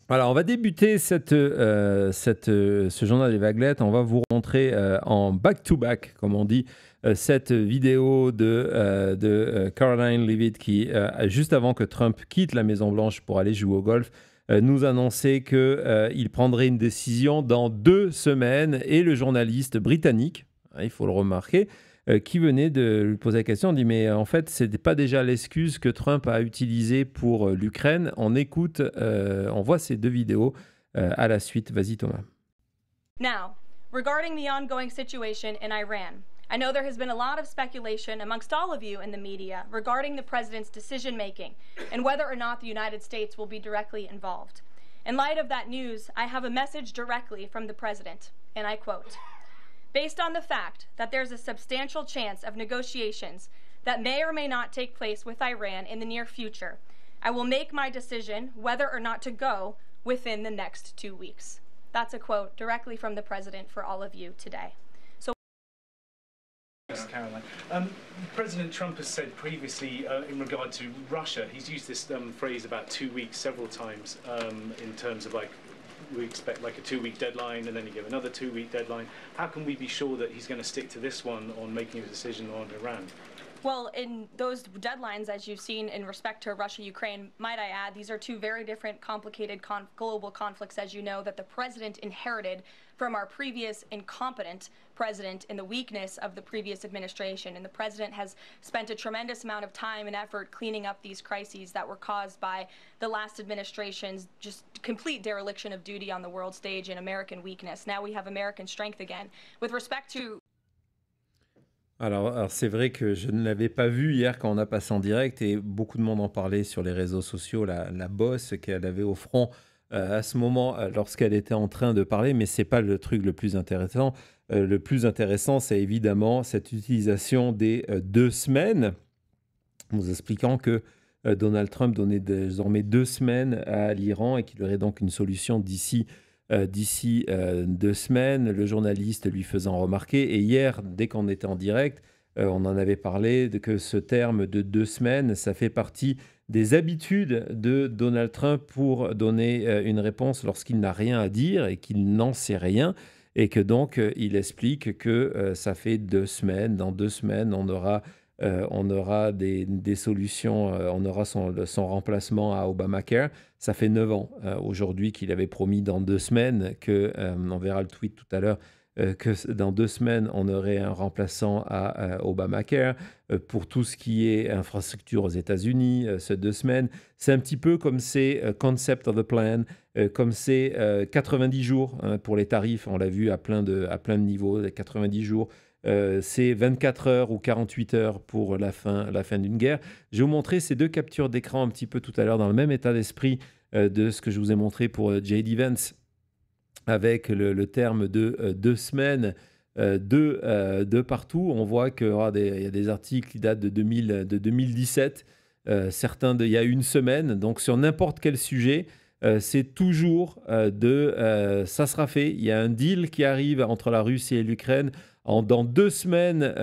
Alors, on va débuter ce journal des vaguelettes. On va vous montrer en back-to-back, comme on dit, cette vidéo de Caroline Leavitt qui, juste avant que Trump quitte la Maison-Blanche pour aller jouer au golf, nous annonçait qu'il prendrait une décision dans 2 semaines. Et le journaliste britannique, il faut le remarquer, qui venait de lui poser la question, on dit mais en fait ce n'était pas déjà l'excuse que Trump a utilisée pour l'Ukraine. On écoute, on voit ces 2 vidéos à la suite. Vas-y Thomas. Now, regarding the ongoing situation in Iran, I know there has been a lot of speculation amongst all of you in the media regarding the president's decision making and whether or not the United States will be directly involved. In light of that news, I have a message directly from the president, and I quote, "Based on the fact that there's a substantial chance of negotiations that may or may not take place with Iran in the near future, I will make my decision whether or not to go within the next 2 weeks." That's a quote directly from the president for all of you today. Caroline. President Trump has said previously in regard to Russia, he's used this phrase about 2 weeks several times in terms of like, we expect like a 2-week deadline and then you give another 2-week deadline. How can we be sure that he's going to stick to this one on making a decision on Iran? Well, in those deadlines, as you've seen in respect to Russia, Ukraine, might I add, these are 2 very different, complicated global conflicts, as you know, that the president inherited from our previous incompetent president in the weakness of the previous administration. And the president has spent a tremendous amount of time and effort cleaning up these crises that were caused by the last administration's just complete dereliction of duty on the world stage and American weakness. Now we have American strength again. With respect to Alors c'est vrai que je ne l'avais pas vu hier quand on a passé en direct et beaucoup de monde en parlait sur les réseaux sociaux, la bosse qu'elle avait au front à ce moment lorsqu'elle était en train de parler, mais c'est pas le truc le plus intéressant. Le plus intéressant, c'est évidemment cette utilisation des 2 semaines, nous expliquant que Donald Trump donnait désormais 2 semaines à l'Iran et qu'il y aurait donc une solution d'ici 2 semaines, le journaliste lui faisant remarquer. Et hier, dès qu'on était en direct, on en avait parlé, que ce terme de 2 semaines, ça fait partie des habitudes de Donald Trump pour donner une réponse lorsqu'il n'a rien à dire et qu'il n'en sait rien. Et que donc, il explique que ça fait 2 semaines. Dans 2 semaines, on aura des solutions, on aura son remplacement à Obamacare. Ça fait 9 ans aujourd'hui qu'il avait promis dans 2 semaines on verra le tweet tout à l'heure, que dans 2 semaines, on aurait un remplaçant à Obamacare. Pour tout ce qui est infrastructure aux États-Unis, ces 2 semaines, c'est un petit peu comme ces concept of a plan, comme ces 90 jours pour les tarifs. On l'a vu à plein de niveaux, les 90 jours. C'est 24 heures ou 48 heures pour la fin d'une guerre. Je vais vous montrer ces 2 captures d'écran un petit peu tout à l'heure dans le même état d'esprit de ce que je vous ai montré pour J.D. Vance avec le terme de 2 semaines de partout. On voit qu'il y a des articles qui datent de 2017, certains d'il y a 1 semaine. Donc sur n'importe quel sujet, c'est toujours ça sera fait. Il y a un deal qui arrive entre la Russie et l'Ukraine. Dans 2 semaines,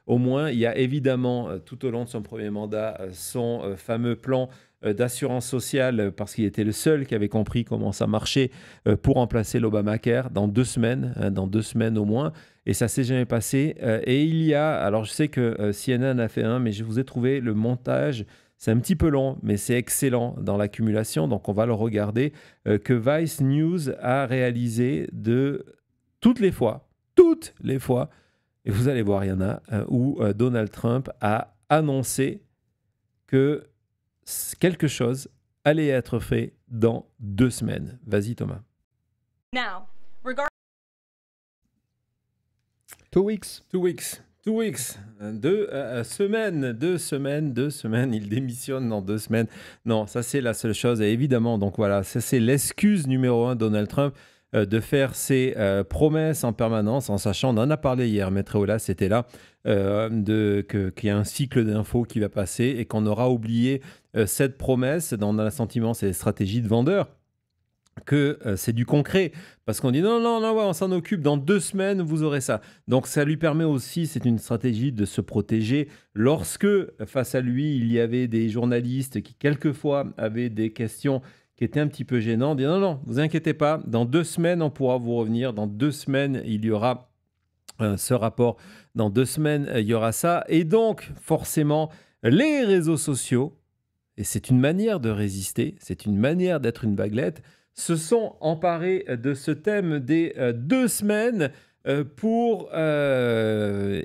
au moins, il y a évidemment, tout au long de son premier mandat, son fameux plan d'assurance sociale, parce qu'il était le seul qui avait compris comment ça marchait pour remplacer l'Obamacare dans 2 semaines au moins. Et ça ne s'est jamais passé. Et il y a, alors je sais que CNN a fait un, mais je vous ai trouvé le montage. C'est un petit peu long, mais c'est excellent dans l'accumulation. Donc, on va le regarder, que Vice News a réalisé de toutes les fois, et vous allez voir, il y en a, où Donald Trump a annoncé que quelque chose allait être fait dans 2 semaines. Vas-y, Thomas. now, regarding 2 weeks. 2 weeks. 2 weeks. 2 semaines. Il démissionne dans 2 semaines. Non, ça, c'est la seule chose. Et évidemment, donc voilà, ça, c'est l'excuse numéro 1 de Donald Trump de faire ses promesses en permanence, en sachant, on en a parlé hier, Maître Ola, c'était là, qu'il y a un cycle d'infos qui va passer et qu'on aura oublié cette promesse. On a le sentiment, c'est des stratégies de vendeurs. que c'est du concret, parce qu'on dit non, ouais, on s'en occupe, dans 2 semaines, vous aurez ça. Donc ça lui permet aussi, c'est une stratégie de se protéger lorsque, face à lui, il y avait des journalistes qui, quelquefois, avaient des questions qui étaient un petit peu gênantes. Dit non, vous inquiétez pas, dans 2 semaines, on pourra vous revenir, dans 2 semaines, il y aura ce rapport, dans 2 semaines, il y aura ça. Et donc, forcément, les réseaux sociaux, et c'est une manière de résister, c'est une manière d'être une baguette, se sont emparés de ce thème des 2 semaines pour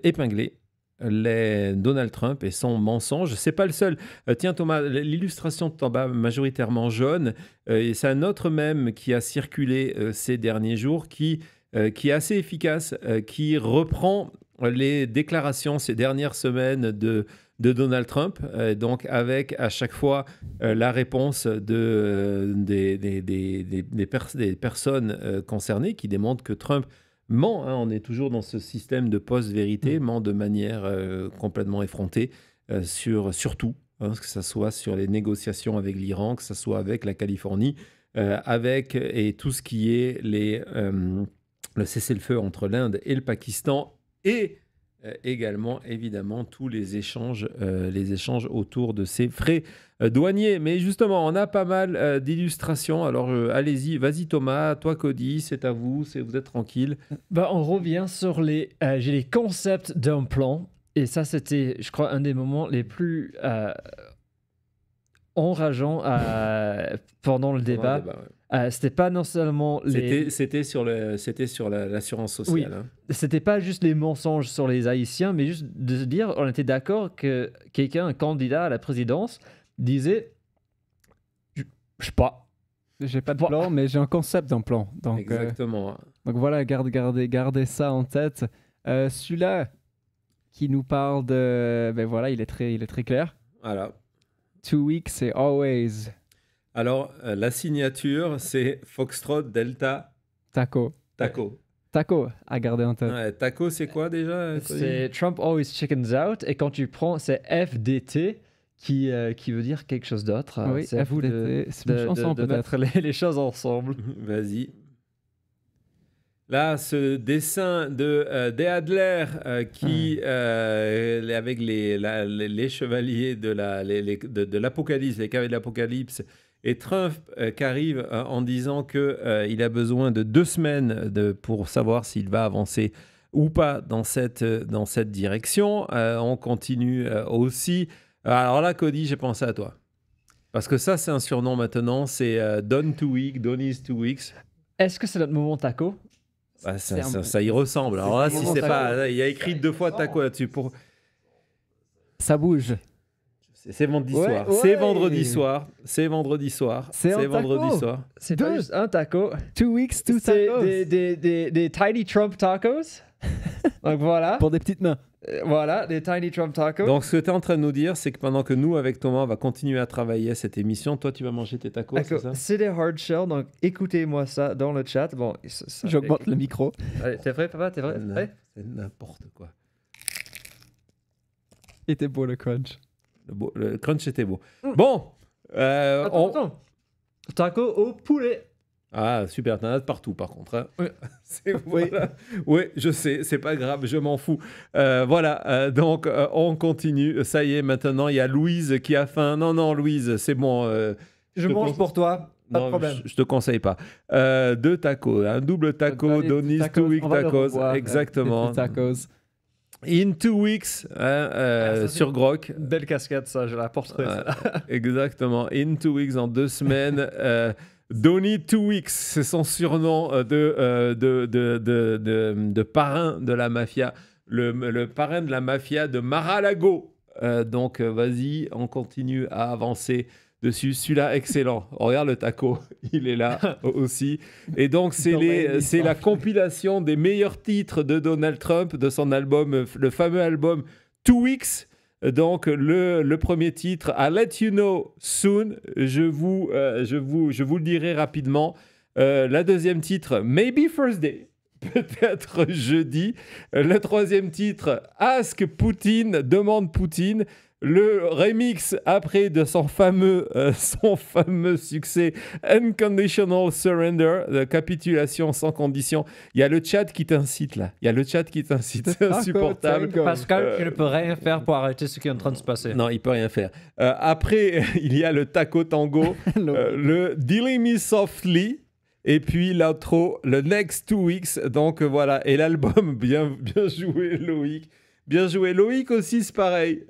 épingler Donald Trump et son mensonge. C'est pas le seul. Tiens Thomas, l'illustration en bas majoritairement jaune, et c'est un autre mème qui a circulé ces derniers jours qui est assez efficace, qui reprend les déclarations ces dernières semaines de Donald Trump, donc avec à chaque fois la réponse des personnes concernées qui démontrent que Trump ment. On est toujours dans ce système de post-vérité, ment de manière complètement effrontée sur tout, que ce soit sur les négociations avec l'Iran, que ce soit avec la Californie, et tout ce qui est le cessez-le-feu entre l'Inde et le Pakistan, et également, évidemment, tous les échanges autour de ces frais douaniers. Mais justement, on a pas mal d'illustrations. Alors, allez-y, vas-y Thomas, toi Cody, c'est à vous, vous êtes tranquille. On revient sur les concepts d'un plan. Et ça, c'était, je crois, un des moments les plus enrageants pendant le débat. C'était pas non seulement C'était sur l'assurance sociale. Oui, hein. C'était pas juste les mensonges sur les Haïtiens, mais juste de se dire, on était d'accord que un candidat à la présidence, disait je sais pas. J'ai pas de plan, mais j'ai un concept d'un plan. Donc, exactement. Donc voilà, gardez ça en tête. Celui-là qui nous parle de... Ben voilà, il est très clair. Voilà. 2 weeks, c'est always... Alors, la signature, c'est Foxtrot Delta Taco. Taco, à garder en tête. Ouais, taco, c'est quoi déjà? C'est Trump always chickens out. Et quand tu prends, c'est FDT qui veut dire quelque chose d'autre. Oui, c'est à vous c'est une chanson de mettre les choses ensemble. Vas-y. Là, ce dessin de Adler qui, avec les chevaliers de l'Apocalypse, les cavaliers de l'Apocalypse, et Trump qui arrive en disant qu'il a besoin de 2 semaines pour savoir s'il va avancer ou pas dans cette direction. On continue aussi. Alors là, Cody, j'ai pensé à toi. Parce que ça, c'est un surnom maintenant, c'est Don 2 weeks, Don is 2 weeks. Est-ce que c'est notre moment taco? Ça y ressemble. Alors là, si c'est pas... Il y a écrit 2 fois taco là-dessus. Ça bouge. C'est vendredi soir. Ouais. C'est vendredi soir. C'est vendredi soir. C'est un vendredi taco. soir. C'est pas juste un taco. 2 weeks, 2 C'est tacos. des Tiny Trump tacos. Donc voilà. Pour des petites mains. Voilà, des Tiny Trump tacos. Donc, ce que tu es en train de nous dire, c'est que pendant que nous, avec Thomas, on va continuer à travailler à cette émission, toi, tu vas manger tes tacos, c'est ça? C'est des hard shell, donc écoutez-moi ça dans le chat. Bon, J'augmente le micro. Allez, t'es prêt, papa? T'es prêt? C'est n'importe quoi. Il était beau le crunch. Le crunch était beau. Bon, Attends. Taco au poulet. Ah, super, t'en as partout par contre. Hein. Oui. Voilà. Oui, je sais, c'est pas grave, je m'en fous. Voilà, donc on continue. Ça y est, maintenant, il y a Louise qui a faim. Non, Louise, c'est bon. Je mange pour toi, pas de problème. Je te conseille pas. 2 tacos, un double taco, Donis 2 week tacos, exactement. Tacos. In 2 weeks, sur Grok. Belle casquette, ça, je la porterai. Exactement. In 2 weeks, en 2 semaines. Donny 2 weeks, c'est son surnom de parrain de la mafia. Le parrain de la mafia de Mar-a-Lago. Donc, vas-y, on continue à avancer dessus. Celui-là, excellent. Regarde le taco, il est là aussi. Et donc, c'est la compilation des meilleurs titres de Donald Trump, de son album, le fameux album 2 weeks. Donc, le premier titre, I'll let you know soon. Je vous le dirai rapidement. La deuxième titre, Maybe Thursday. Peut-être jeudi. Le troisième titre, Ask Poutine, demande Poutine. Le remix après de son fameux succès Unconditional Surrender, de capitulation sans condition. Il y a le chat qui t'incite là. C'est insupportable. Pascal, tu ne peux rien faire pour arrêter ce qui est en train de se passer. Non, il peut rien faire. Après, il y a le taco tango, le Dealing Me Softly. Et puis l'outro, le Next 2 Weeks. Donc voilà, et l'album, bien joué Loïc. Bien joué. Loïc aussi, c'est pareil.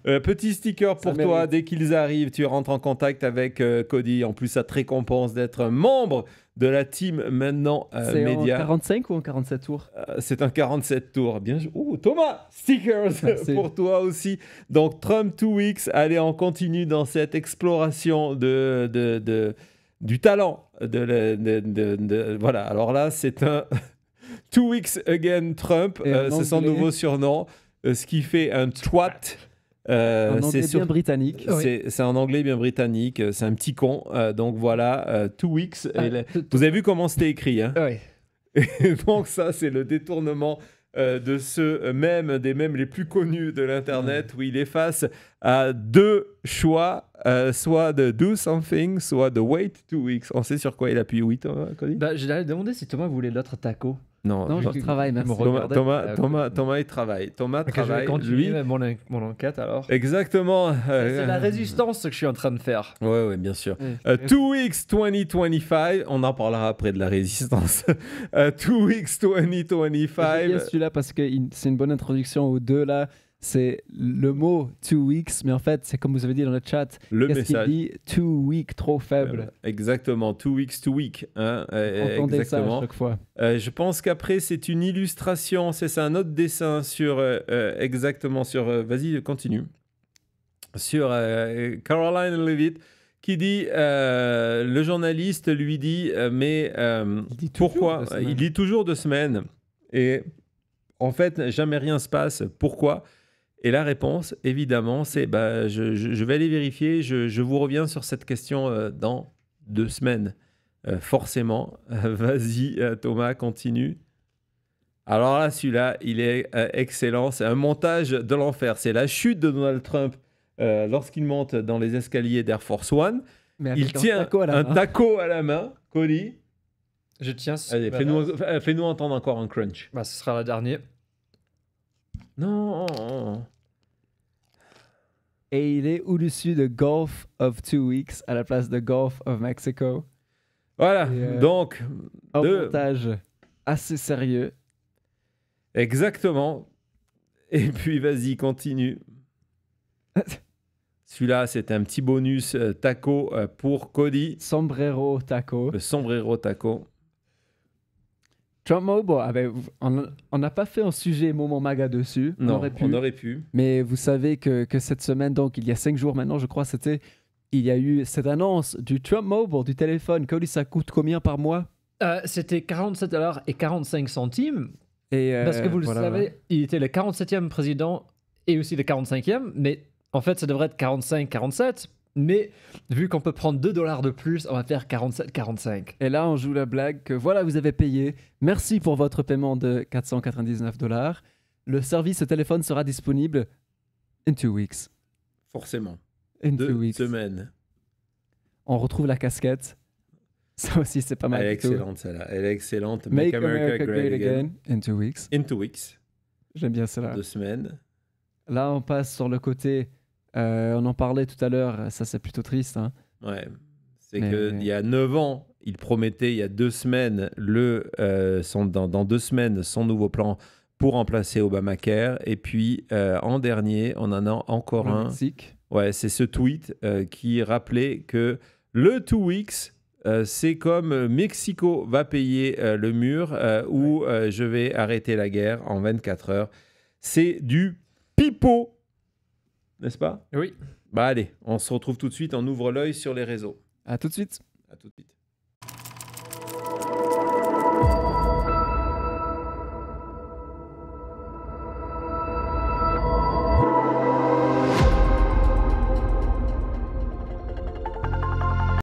Petit sticker pour toi. Dès qu'ils arrivent, tu rentres en contact avec Cody. En plus, ça te récompense d'être un membre de la team maintenant c'est média. en 45 ou en 47 tours C'est un 47 tours. Bien joué. Oh, Thomas, stickers pour toi aussi. Donc, Trump 2 Weeks. Allez, on continue dans cette exploration du talent. Voilà. Alors là, c'est un... 2 Weeks Again Trump, c'est son nouveau surnom, ce qui fait un twat. En anglais bien britannique. C'est en anglais bien britannique, c'est un petit con. Donc voilà, 2 Weeks. Vous avez vu comment c'était écrit, hein? Oui. Et donc ça, c'est le détournement de ceux des mèmes les plus connus de l'Internet, où il est face à deux choix, soit de do something, soit de wait 2 weeks. On sait sur quoi il appuie, oui, Thomas, Cody? J'allais demander si Thomas voulait l'autre taco. Non, je travaille, merci. Thomas, il travaille. Thomas travaille. Je vais continuer mon enquête alors. Exactement. C'est la résistance que je suis en train de faire. Oui, bien sûr. 2 Weeks 2025, on en parlera après de la résistance. 2 Weeks 2025. J'aime bien celui-là parce que c'est une bonne introduction aux deux là. C'est le mot 2 weeks, mais en fait, c'est comme vous avez dit dans le chat. Le qu'est-ce message. qu'il dit 2 weeks, trop faible. Exactement, 2 weeks to week. Hein, Entendez exactement. ça à chaque fois. Je pense qu'après, c'est une illustration, c'est un autre dessin sur. Exactement, sur. Vas-y, continue. Sur Caroline Leavitt, qui dit. Le journaliste lui dit, mais pourquoi il dit toujours 2 semaines. Et en fait, jamais rien se passe. Pourquoi? Et la réponse, évidemment, c'est je vais aller vérifier, je vous reviens sur cette question dans 2 semaines. Forcément. Vas-y, Thomas, continue. Alors là, celui-là, il est excellent. C'est un montage de l'enfer. C'est la chute de Donald Trump lorsqu'il monte dans les escaliers d'Air Force One. Il tient un taco à la main. Cody. Je tiens. Allez, fais-nous entendre encore un crunch. Ce sera le dernier. Non. Et il est au-dessus de Gulf of 2 Weeks à la place de Gulf of Mexico. Voilà, donc... Un montage assez sérieux. Exactement. Et puis, vas-y, continue. Celui-là, c'est un petit bonus taco pour Cody. Sombrero taco. Le sombrero taco. Trump Mobile, on n'a pas fait un sujet Moment Maga dessus. Non, on aurait pu. Mais vous savez que cette semaine, donc il y a 5 jours maintenant, je crois, il y a eu cette annonce du Trump Mobile, du téléphone. Cody, ça coûte combien par mois? C'était $47.45. Parce que vous le savez, voilà. il était le 47e président et aussi le 45e, mais en fait, ça devrait être 45-47. Mais vu qu'on peut prendre $2 de plus, on va faire 47,45. Et là, on joue la blague que voilà, vous avez payé. Merci pour votre paiement de $499. Le service au téléphone sera disponible in 2 weeks. Forcément. In 2 weeks. Semaines. On retrouve la casquette. Ça aussi, c'est pas mal. Elle est excellente, celle-là. Elle est excellente. Make America Great Again. In 2 weeks. In 2 weeks. J'aime bien cela. 2 semaines. Là, on passe sur le côté... on en parlait tout à l'heure, ça c'est plutôt triste. Hein. Ouais, c'est qu'il y a 9 ans, il promettait il y a 2 semaines, dans 2 semaines, son nouveau plan pour remplacer Obamacare. Et puis, en dernier, on en a encore un. Mexique. Ouais, c'est ce tweet qui rappelait que le 2 weeks, c'est comme Mexico va payer le mur ou je vais arrêter la guerre en 24 heures. C'est du pipeau. N'est-ce pas? Oui. Allez, on se retrouve tout de suite. On ouvre l'œil sur les réseaux. À tout de suite. À tout de suite.